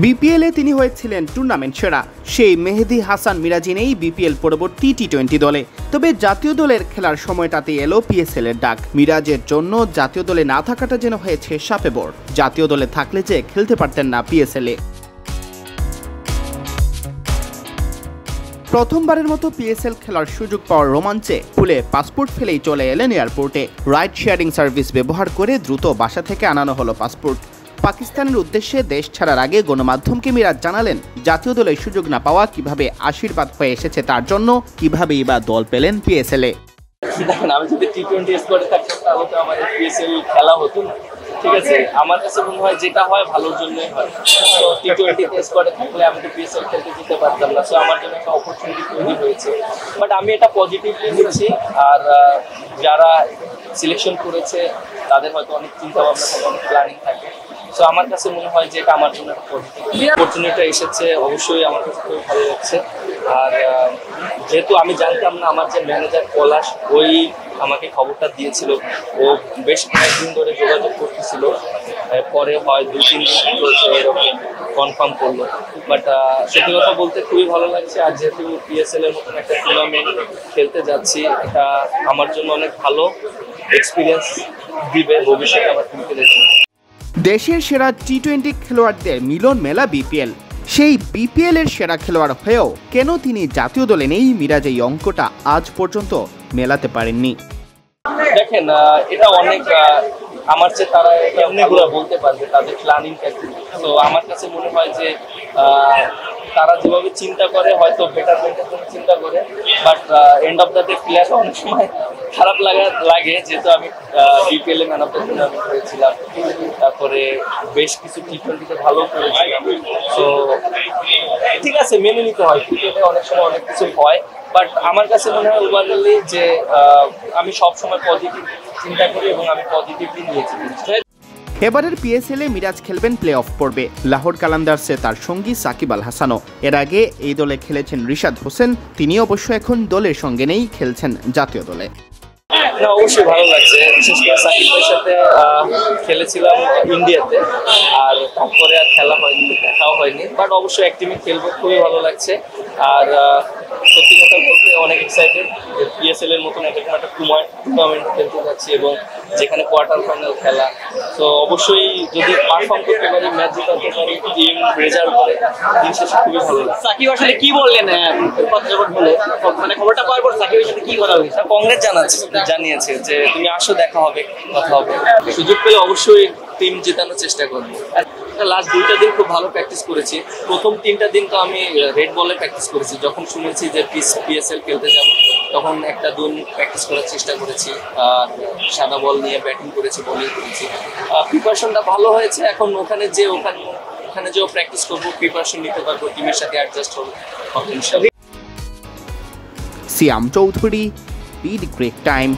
বিপিএলে তিনি হয়েছিলেন টুর্নামেন্ট সেরা। সেই মেহেদী হাসান মিরাজি নেই বিপিএল পরবর্তী টি-20 দলে। তবে জাতীয় দলের খেলার সময়টাতে এলো পিএসএল এর ডাক। মিরাজের জন্য জাতীয় দলে না থাকাটা যেন হয়েছে শাপে বর। জাতীয় দলে থাকলে যে খেলতে পারতেন না পিএসএল-এ। প্রথমবারের মতো পিএসএল খেলার সুযোগ পাওয়ার রোমাঞ্চে খুলে পাসপোর্ট ফেলেই চলে এলেন এয়ারপোর্টে। রাইড শেয়ারিং সার্ভিস ব্যবহার করে দ্রুত বাসা থেকে আনানো হলো পাসপোর্ট। পাকিস্তানের উদ্দেশ্যে দেশ ছাড়ার আগে গণমাধ্যমকে মিরাজ জানালেন জাতীয় দলের সুযোগ না পাওয়া কিভাবে আশীর্বাদ হয়ে এসেছে তার জন্য, কিভাবেই বা দল পেলেন পিএসএল-এ। দেখেন, আমি যদি টি-20 স্কোয়াডে থাকতাম তাহলে তো আমাদের পিএসএল খেলা হতো না। ঠিক আছে, আমার কাছে মনে হয় যেটা হয় ভালোর জন্যই হয়। তো টি-20 স্কোয়াডে থাকলে আমি তো পিএসএল খেলতে যেতে পারতাম না। সো আমার জন্য একটা অপরচুনিটি তৈরি হয়েছে, বাট আমি এটা পজিটিভলি নিচ্ছি। আর যারা সিলেকশন করেছে তাদের হয়তো অনেক চিন্তা ভাবনা থাকে, অনেক প্ল্যানিং থাকে। সো আমার কাছে মনে হয় যে এটা আমার জন্য একটা পজিটিভ অপরচুনিটি এসেছে, অবশ্যই আমার কাছে খুব ভালো লাগছে। আর যেহেতু আমি জানতাম না, আমার যে ম্যানেজার পলাশ ওই আমাকে খবরটা দিয়েছিল, ও বেশ কয়েকদিন ধরে যোগাযোগ করতেছিল, পরে হয় 2-3 দিন যে এরকম কনফার্ম করলো। বাট সত্যি কথা বলতে খুবই ভালো লাগছে। আর যেহেতু পিএসএল এর মতন একটা টুর্নামেন্ট খেলতে যাচ্ছি, এটা আমার জন্য অনেক ভালো এক্সপিরিয়েন্স দিবে ভবিষ্যতে আমার ক্রিকেটের জন্য। দেশের সেরা টি-20 খেলোয়াড়দের মিলন মেলা বিপিএল। সেই বিপিএল এর সেরা খেলোয়াড় হয়েও কেন তিনি জাতীয় দলে নেই, মিরাজ এই অঙ্কটা আজ পর্যন্ত মেলাতে পারেননি। দেখেন, এটা অনেক আমার চেয়ে তারা এমনিগুলো বলতে পারবে তাদের প্ল্যানিংটা কি। তো আমার কাছে মনে হয় যে তারা যেভাবে চিন্তা করে হয়তো বেটারমেন্টের জন্য চিন্তা করে, but end of the day player অনেক সময় খারাপ লাগে। যেহেতু আমি BPL a man of the tournament হয়েছিলাম, তারপরে বেশ কিছু টি-20-তে ভালো করেছিলাম। তো ঠিক আছে, মেনে নিতে হয়, ক্রিকেটে অনেক সময় অনেক কিছু হয়। বাট আমার কাছে মনে হয় ওভারঅলি যে আমি সবসময় পজিটিভ চিন্তা করি এবং আমি পজিটিভলি নিয়েছি। এবারের পিএসএল-এ মিরাজ খেলবেন প্লে অফ পর্বে। লাহোর কালান্দার্সে তার সঙ্গী সাকিব আল হাসানও। এর আগে এই দলে খেলেছেন রিশাদ হোসেন, তিনি অবশ্য এখন দলের সঙ্গে নেই, খেলছেন জাতীয় দলে। না, অবশ্যই ভালো লাগছে। বিশেষ করে সাকিবের সাথে খেলেছিলাম ইন্ডিয়াতে, আর তারপরে আর খেলা হয়নি, দেখাও হয়নি। বাট অবশ্যই এক টিমে খেলবো, খুবই ভালো লাগছে। আর সত্যি কথা বলতে অনেক এক্সাইটেড যে পিএসএল এর মতন এরকম একটা টুর্নামেন্ট খেলতে যাচ্ছি এবং যেখানে কোয়ার্টার ফাইনাল খেলা। তো অবশ্যই যদি পারফর্ম করতে পারি, ম্যাচ জিতাতে পারি, টিম রেজাল্ট করে, দিন শেষে খুবই ভালো লাগে। সাকিব আসলে কি বললেন কথা যখন হলো, মানে খবরটা পাওয়ার পর সাকিবের সাথে কি কথা হয়েছে? কংগ্রেস জানিয়েছে যে তুমি আসো, দেখা হবে, কথা হবে। সুযোগ পেলে অবশ্যই টিম জেতানোর চেষ্টা করবো। লাস্ট 2টা দিন খুব ভালো প্র্যাকটিস করেছি। প্রথম 3টা দিন তো আমি রেড বলে প্র্যাকটিস করেছি। যখন শুনেছি যে পিএসএল খেলতে যাব, তখন 1টা দিন প্র্যাকটিস করার চেষ্টা করেছি। আর সাদা বল নিয়ে ব্যাটিং করেছি, বোলিং করেছি। প্রিপারেশনটা ভালো হয়েছে। এখন ওখানে যেও প্র্যাকটিস করবো, প্রিপারেশন নিতে পারবো, টিমের সাথে অ্যাডজাস্ট হবে। সিয়াম চৌধুরী, বিডি ক্রিক টাইম।